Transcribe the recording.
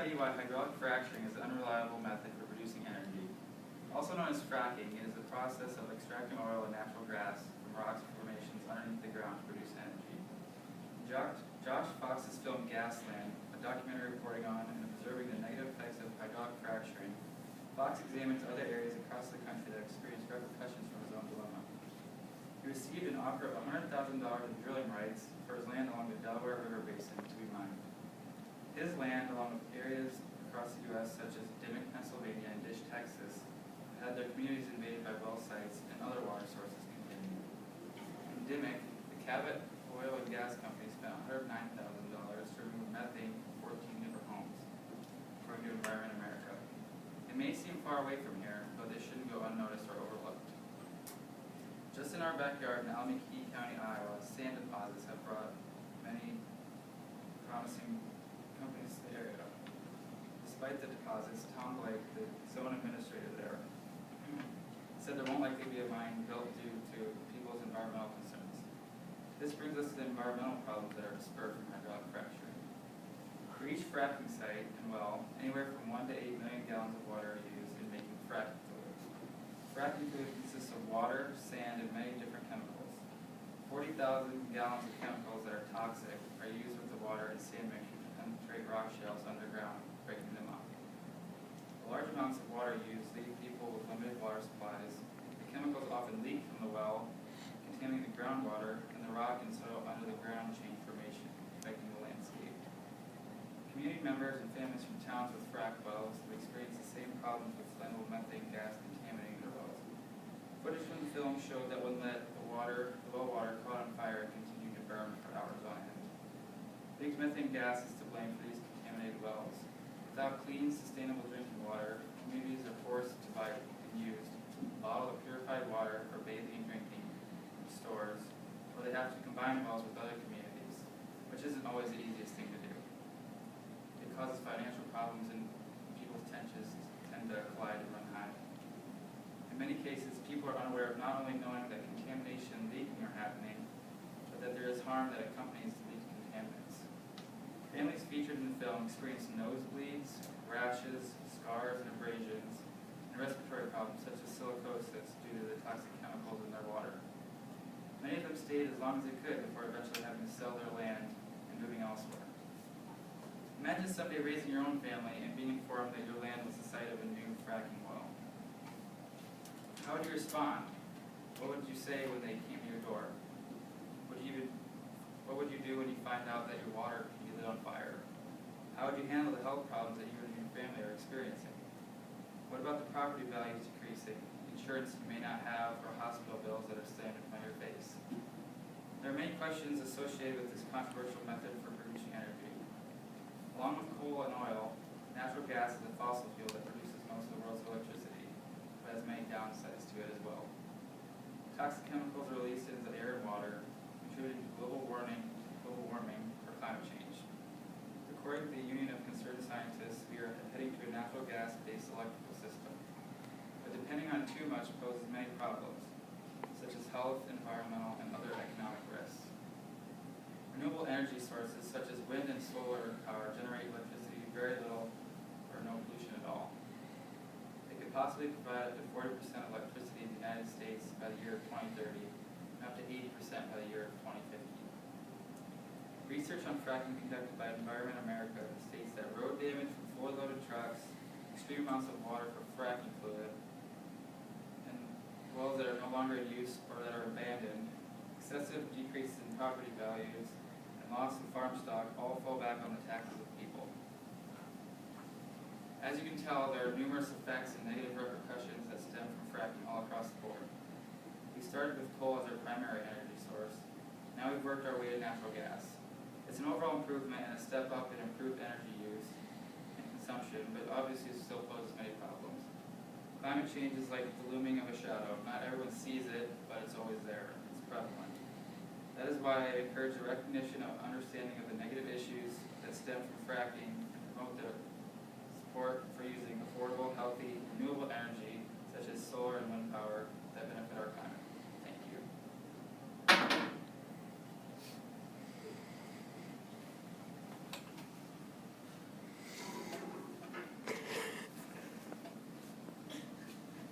tell you why hydraulic fracturing is an unreliable method for producing energy. Also known as fracking, it is the process of extracting oil and natural gas from rocks formations underneath the ground to produce energy. Josh Fox's film Gasland, a documentary reporting on and observing the negative effects of hydraulic fracturing, Fox examines other areas across the country that experience repercussions from his own dilemma. He received an offer of $100,000 in drilling rights for his land along the Delaware River Basin to be mined. His land, along with areas across the U.S. such as Dimmock, Pennsylvania, and Dish, Texas, had their communities invaded by well sites and other water sources contaminated. In Dimmock, the Cabot Oil and Gas Company spent $109,000 to remove methane from 14 different homes, according to Environment America. It may seem far away from here, but this shouldn't go unnoticed or overlooked. Just in our backyard in Alameda County, Iowa, sand deposits have brought many promising companies to the area. Despite the deposits, Tom Blake, the zone administrator there, said there won't likely be a mine built due to people's environmental concerns. This brings us to the environmental problems that are spurred from hydraulic fracturing. For each fracking site and well, anywhere from 1 to 8 million gallons of water are used in making fracking fluid. Fracking fluid consists of water, sand, and many different chemicals. 40,000 gallons of chemicals that are toxic are used with the water and sand mixture to penetrate rock shells underground, breaking them up. The large amounts of water used leave people with limited water supplies. The chemicals often leak from the well, contaminating the groundwater, and the rock and soil under the ground change formation, affecting the landscape. Community members and families from towns with frack wells have experienced the same problems with flammable methane gas contaminating their wells. Footage from the film showed that when the well water caught on fire and continued to burn for hours on end. Big methane gas is to blame for these contaminated wells. Without clean, sustainable drinking water, communities are forced to buy and use bottled purified water for bathing and drinking from stores, or they have to combine wells with other communities, which isn't always the easiest thing to do. It causes financial problems and people's tensions tend to collide and run high. In many cases, people are unaware of not only knowing that contamination and leaking are happening, but that there is harm that accompanies the leaked contaminants. Families featured in the film experienced nosebleeds, rashes, scars, and abrasions, and respiratory problems such as silicosis due to the toxic chemicals in their water. Many of them stayed as long as they could before eventually having to sell their land and moving elsewhere. Imagine someday raising your own family and being informed that your land was the site of a new fracking well. How would you respond? What would you say when they came to your door? What would you do when you find out that your water can be lit on fire? How would you handle the health problems that you and your family are experiencing? What about the property values decreasing, insurance you may not have, or hospital bills that are staring in front of your face? There are many questions associated with this controversial method for producing energy. Along with coal and oil, natural gas is a fossil fuel that produces most of the world's electricity, but has many downsides to it as well. Toxic chemicals are released into the air and water, contributing to global warming or climate change. According to the Union of Concerned Scientists, we are heading to a natural gas-based electrical system. But depending on too much poses many problems, such as health, environmental, and other economic risks. Renewable energy sources such as wind and solar power generate electricity with very little or no pollution at all. They could possibly provide up to 40% of electricity in the United States by the year of 2030, and up to 80% by the year of 2050. Research on fracking conducted by Environment America states that road damage from fully loaded trucks, extreme amounts of water for fracking fluid, and wells that are no longer in use or that are abandoned, excessive decreases in property values, and loss of farm stock all fall back on the taxes of people. As you can tell, there are numerous effects and negative repercussions that stem from fracking all across the board. We started with coal as our primary energy source. Now we've worked our way to natural gas. It's an overall improvement and a step up in improved energy use and consumption, but obviously it still poses many problems. Climate change is like the looming of a shadow. Not everyone sees it, but it's always there. It's prevalent. That is why I encourage the recognition of understanding of the negative issues that stem from fracking and promote the